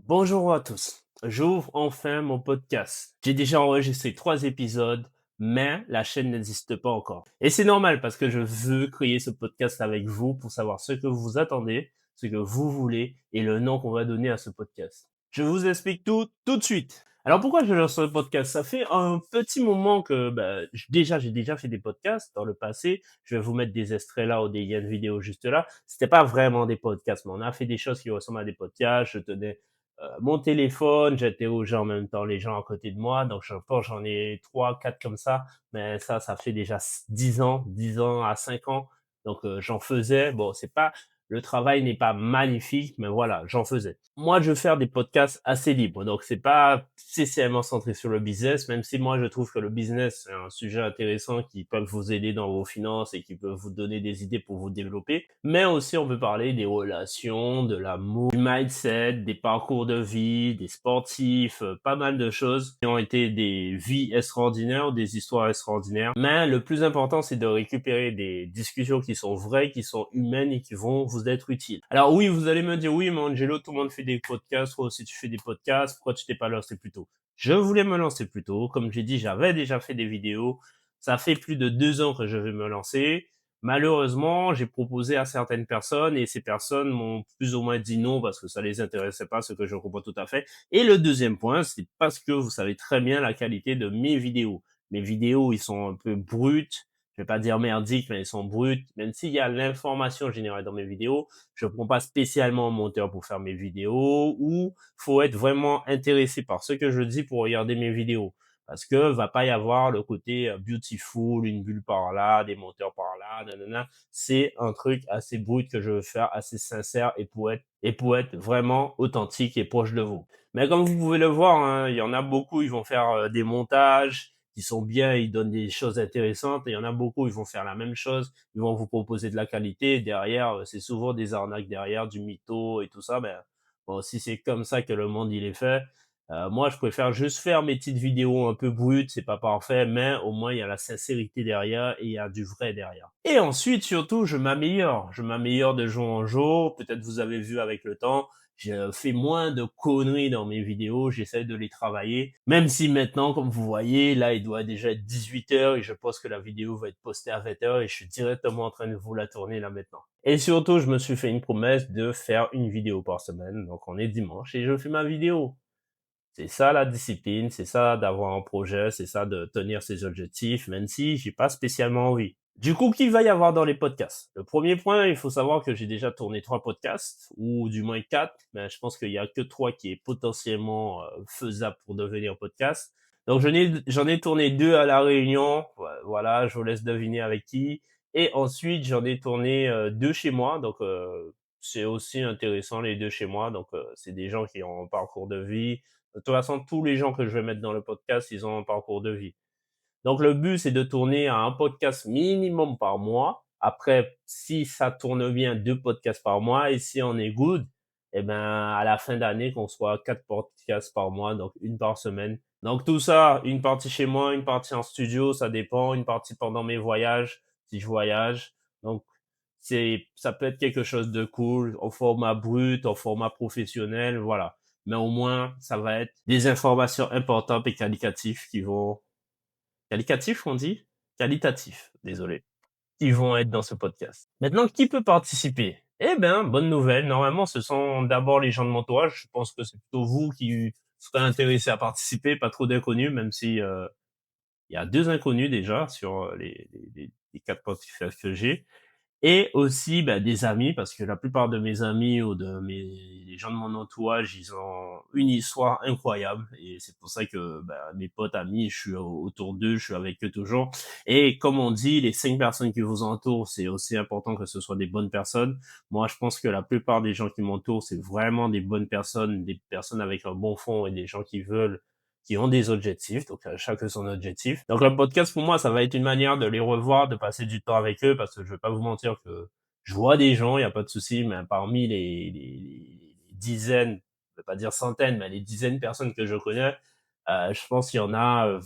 Bonjour à tous. J'ouvre enfin mon podcast. J'ai déjà enregistré 3 épisodes, mais la chaîne n'existe pas encore. Et c'est normal parce que je veux créer ce podcast avec vous pour savoir ce que vous attendez, ce que vous voulez et le nom qu'on va donner à ce podcast. Je vous explique tout de suite. Alors pourquoi je lance ce podcast? Ça fait un petit moment que j'ai déjà fait des podcasts dans le passé. Je vais vous mettre des extraits là ou des liens de vidéo juste là. C'était pas vraiment des podcasts, mais on a fait des choses qui ressemblent à des podcasts. Je tenais mon téléphone, j'interrogeais en même temps les gens à côté de moi. Donc je pense j'en ai 3, 4 comme ça, mais ça fait déjà 10 ans à 5 ans. Donc j'en faisais. Bon, c'est pas le travail n'est pas magnifique, mais voilà, j'en faisais. Moi, je veux faire des podcasts assez libres, donc c'est pas spécialement centré sur le business, même si moi je trouve que le business c'est un sujet intéressant qui peut vous aider dans vos finances et qui peut vous donner des idées pour vous développer. Mais aussi, on peut parler des relations, de l'amour, du mindset, des parcours de vie, des sportifs, pas mal de choses qui ont été des vies extraordinaires, des histoires extraordinaires. Mais le plus important, c'est de récupérer des discussions qui sont vraies, qui sont humaines et qui vont vous être utiles. Alors oui, vous allez me dire, oui, mais Angelo, tout le monde fait des podcasts, toi aussi tu fais des podcasts, pourquoi tu t'es pas lancé plus tôt? Je voulais me lancer plus tôt. Comme j'ai dit, j'avais déjà fait des vidéos. Ça fait plus de 2 ans que je vais me lancer. Malheureusement, j'ai proposé à certaines personnes et ces personnes m'ont plus ou moins dit non parce que ça les intéressait pas, ce que je comprends tout à fait. Et le deuxième point, c'est parce que vous savez très bien la qualité de mes vidéos. Mes vidéos, ils sont un peu brutes. Je vais pas dire merdiques, mais ils sont brutes. Même s'il y a l'information générée dans mes vidéos, je ne prends pas spécialement un monteur pour faire mes vidéos ou faut être vraiment intéressé par ce que je dis pour regarder mes vidéos. Parce que va pas y avoir le côté beautiful, une bulle par là, des monteurs par là, nanana. C'est un truc assez brut que je veux faire, assez sincère et pour être vraiment authentique et proche de vous. Mais comme vous pouvez le voir, hein, il y en a beaucoup, ils vont faire des montages qui sont bien, ils donnent des choses intéressantes. Et il y en a beaucoup, ils vont faire la même chose, ils vont vous proposer de la qualité. Et derrière, c'est souvent des arnaques derrière, du mytho et tout ça. Ben, bon, si c'est comme ça que le monde il est fait, moi, je préfère juste faire mes petites vidéos un peu brutes, c'est pas parfait, mais au moins il y a la sincérité derrière et il y a du vrai derrière. Et ensuite, surtout, je m'améliore. Je m'améliore de jour en jour. Peut-être vous avez vu avec le temps, je fais moins de conneries dans mes vidéos, j'essaie de les travailler. Même si maintenant, comme vous voyez, là, il doit déjà être 18 heures et je pense que la vidéo va être postée à 20 heures et je suis directement en train de vous la tourner là maintenant. Et surtout, je me suis fait une promesse de faire une vidéo par semaine. Donc, on est dimanche et je fais ma vidéo. C'est ça la discipline, c'est ça d'avoir un projet, c'est ça de tenir ses objectifs, même si j'ai pas spécialement envie. Du coup, qu'il va y avoir dans les podcasts? Le premier point, il faut savoir que j'ai déjà tourné 3 podcasts, ou du moins 4, mais je pense qu'il y a que 3 qui est potentiellement faisable pour devenir podcast. Donc j'en ai tourné 2 à La Réunion, voilà, je vous laisse deviner avec qui. Et ensuite, j'en ai tourné 2 chez moi, donc c'est aussi intéressant les 2 chez moi. Donc c'est des gens qui ont un parcours de vie, de toute façon, tous les gens que je vais mettre dans le podcast, ils ont un parcours de vie. Donc, le but, c'est de tourner à un podcast minimum par mois. Après, si ça tourne bien, 2 podcasts par mois. Et si on est good, eh ben, à la fin d'année, qu'on soit 4 podcasts par mois, donc une par semaine. Donc, tout ça, une partie chez moi, une partie en studio, ça dépend. Une partie pendant mes voyages, si je voyage. Donc, ça peut être quelque chose de cool, au format brut, au format professionnel, voilà. Mais au moins, ça va être des informations importantes et qualitatives qui vont, qualitatif on dit? Qualitatif, désolé, qui vont être dans ce podcast. Maintenant, qui peut participer? Eh ben, bonne nouvelle. Normalement, ce sont d'abord les gens de mon entourage. Je pense que c'est plutôt vous qui serez intéressés à participer, pas trop d'inconnus, même si il y a 2 inconnus déjà sur les 4 podcasts que j'ai. Et aussi des amis, parce que la plupart de mes amis ou de mes les gens de mon entourage, ils ont une histoire incroyable et c'est pour ça que mes potes amis, je suis autour d'eux, je suis avec eux toujours. Et comme on dit, les 5 personnes qui vous entourent, c'est aussi important que ce soit des bonnes personnes. Moi, je pense que la plupart des gens qui m'entourent, c'est vraiment des bonnes personnes, des personnes avec un bon fond et des gens qui ont des objectifs, donc chacun son objectif. Donc le podcast pour moi, ça va être une manière de les revoir, de passer du temps avec eux, parce que je vais pas vous mentir que je vois des gens, il y a pas de souci, mais parmi les dizaines, je vais pas dire centaines, mais les dizaines de personnes que je connais, je pense qu'il y en a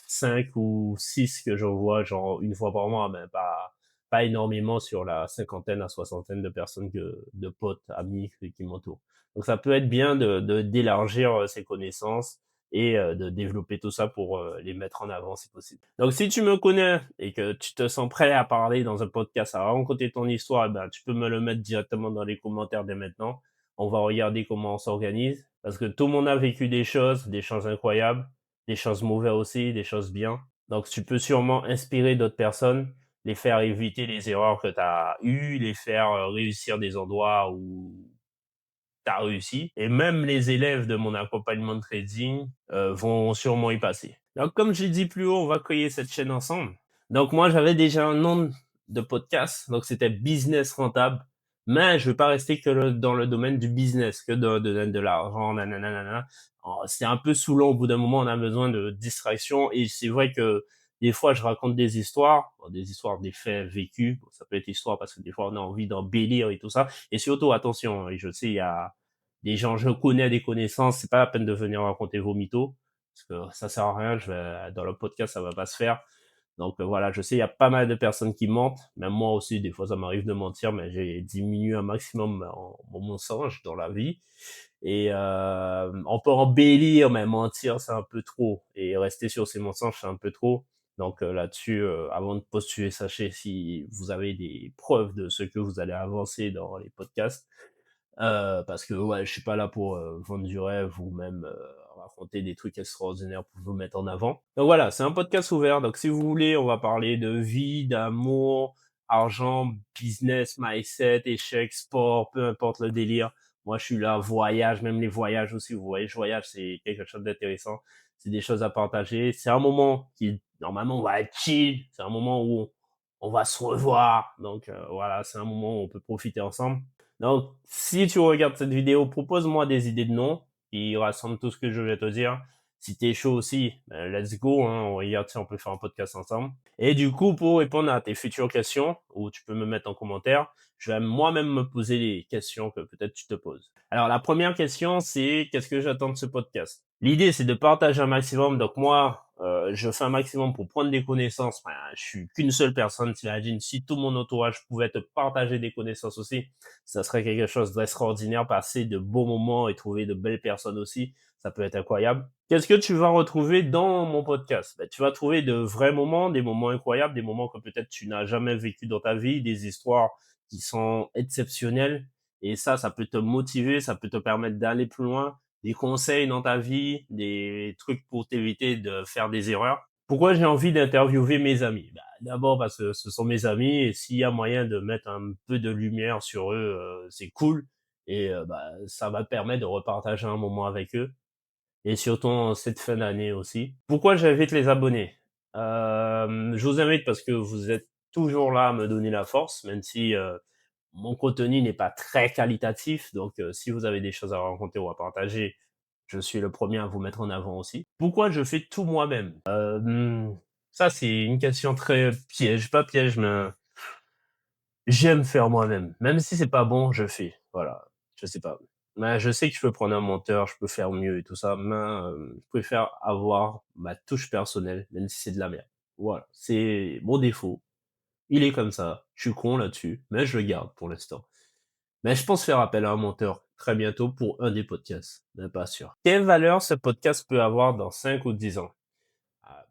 5 ou 6 que je vois genre une fois par mois, mais pas pas énormément sur la cinquantaine à soixantaine de personnes de potes, amis qui m'entourent. Donc ça peut être bien d'élargir ses connaissances et de développer tout ça pour les mettre en avant si possible. Donc si tu me connais et que tu te sens prêt à parler dans un podcast, à raconter ton histoire, eh ben, tu peux me le mettre directement dans les commentaires dès maintenant. On va regarder comment on s'organise parce que tout le monde a vécu des choses incroyables, des choses mauvaises aussi, des choses bien. Donc tu peux sûrement inspirer d'autres personnes, les faire éviter les erreurs que tu as eues, les faire réussir des endroits où tu as réussi. Et même les élèves de mon accompagnement de trading vont sûrement y passer. Donc, comme j'ai dit plus haut, on va créer cette chaîne ensemble. Donc, moi, j'avais déjà un nom de podcast. Donc, c'était Business Rentable. Mais je ne veux pas rester que dans le domaine du business, que de l'argent, nanana. C'est un peu saoulant. Au bout d'un moment, on a besoin de distraction. Et c'est vrai que des fois, je raconte des histoires, des faits vécus. Bon, ça peut être histoire parce que des fois, on a envie d'embellir et tout ça. Et surtout, attention, je sais, il y a des gens, je connais des connaissances, c'est pas la peine de venir raconter vos mythos, parce que ça sert à rien, dans le podcast, ça va pas se faire. Donc voilà, je sais, il y a pas mal de personnes qui mentent, même moi aussi, des fois ça m'arrive de mentir, mais j'ai diminué un maximum mon mensonge dans la vie. Et on peut embellir, mais mentir, c'est un peu trop. Et rester sur ses mensonges, c'est un peu trop. Donc là-dessus, avant de postuler, sachez si vous avez des preuves de ce que vous allez avancer dans les podcasts. Parce que ouais, je suis pas là pour vendre du rêve ou même raconter des trucs extraordinaires pour vous mettre en avant. Donc voilà, c'est un podcast ouvert. Donc si vous voulez, on va parler de vie, d'amour, argent, business, mindset, échec, sport, peu importe le délire. Moi, je suis là, voyage, même les voyages aussi. Vous voyez, je voyage, c'est quelque chose d'intéressant. C'est des choses à partager. C'est un moment qui, normalement, on va être chill. C'est un moment où on va se revoir. Donc voilà, c'est un moment où on peut profiter ensemble. Donc, si tu regardes cette vidéo, propose-moi des idées de noms qui rassemblent tout ce que je vais te dire. Si t'es chaud aussi, ben, let's go, hein, on regarde si on peut faire un podcast ensemble. Et du coup, pour répondre à tes futures questions, ou tu peux me mettre en commentaire, je vais moi-même me poser les questions que peut-être tu te poses. Alors, la première question, c'est qu'est-ce que j'attends de ce podcast? L'idée, c'est de partager un maximum. Donc moi, je fais un maximum pour prendre des connaissances. Ben, je suis qu'une seule personne. T'imagines, si tout mon entourage pouvait te partager des connaissances aussi, ça serait quelque chose d'extraordinaire. Passer de beaux moments et trouver de belles personnes aussi, ça peut être incroyable. Qu'est-ce que tu vas retrouver dans mon podcast? Ben, tu vas trouver de vrais moments, des moments incroyables, des moments que peut-être tu n'as jamais vécu dans ta vie, des histoires qui sont exceptionnelles. Et ça peut te motiver, ça peut te permettre d'aller plus loin, des conseils dans ta vie, des trucs pour t'éviter de faire des erreurs. Pourquoi j'ai envie d'interviewer mes amis? Bah, d'abord parce que ce sont mes amis et s'il y a moyen de mettre un peu de lumière sur eux, c'est cool. Et bah, ça va permettre de repartager un moment avec eux. Et surtout en cette fin d'année aussi. Pourquoi j'invite les abonnés? Je vous invite parce que vous êtes toujours là à me donner la force, même si mon contenu n'est pas très qualitatif. Donc si vous avez des choses à raconter ou à partager, je suis le premier à vous mettre en avant aussi. Pourquoi je fais tout moi-même? Ça c'est une question très piège, pas piège, mais j'aime faire moi-même. Même si c'est pas bon, je fais. Voilà. Je sais pas. Mais je sais que je peux prendre un monteur, je peux faire mieux et tout ça, mais je préfère avoir ma touche personnelle, même si c'est de la merde. Voilà. C'est mon défaut. Il est comme ça. Je suis con là-dessus, mais je le garde pour l'instant. Mais je pense faire appel à un monteur très bientôt pour un des podcasts. Mais pas sûr. Quelle valeur ce podcast peut avoir dans 5 ou 10 ans?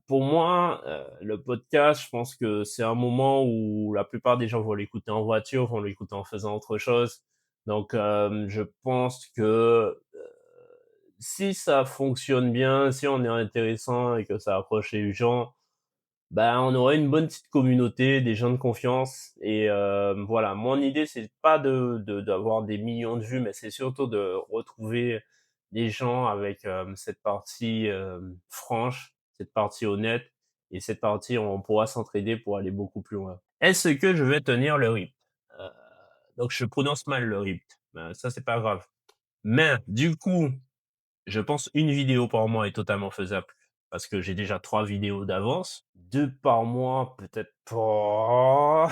Pour moi, le podcast, je pense que c'est un moment où la plupart des gens vont l'écouter en voiture, vont l'écouter en faisant autre chose. Donc, je pense que si ça fonctionne bien, si on est intéressant et que ça accroche les gens, ben, on aurait une bonne petite communauté, des gens de confiance. Et voilà, mon idée, c'est pas d'avoir des millions de vues, mais c'est surtout de retrouver des gens avec cette partie franche, cette partie honnête, et cette partie où on pourra s'entraider pour aller beaucoup plus loin. Est-ce que je vais tenir le rythme? Euh, donc je prononce mal le rythme. Ben, ça, c'est pas grave. Mais du coup, je pense une vidéo par mois est totalement faisable parce que j'ai déjà 3 vidéos d'avance. 2 par mois, peut-être pas.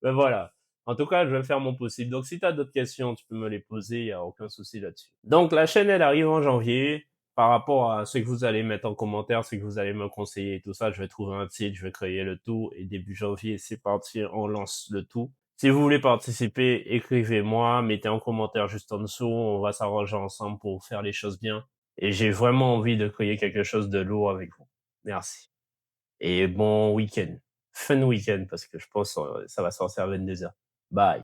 Mais voilà. En tout cas, je vais faire mon possible. Donc si tu as d'autres questions, tu peux me les poser, il y a aucun souci là-dessus. Donc la chaîne, elle arrive en janvier. par rapport à ce que vous allez mettre en commentaire, ce que vous allez me conseiller et tout ça, je vais trouver un titre, je vais créer le tout et début janvier, c'est parti, on lance le tout. Si vous voulez participer, écrivez-moi, mettez en commentaire juste en dessous, on va s'arranger ensemble pour faire les choses bien. Et j'ai vraiment envie de créer quelque chose de lourd avec vous. Merci. Et bon week-end. Fun week-end parce que je pense ça va sortir à 22h. Bye.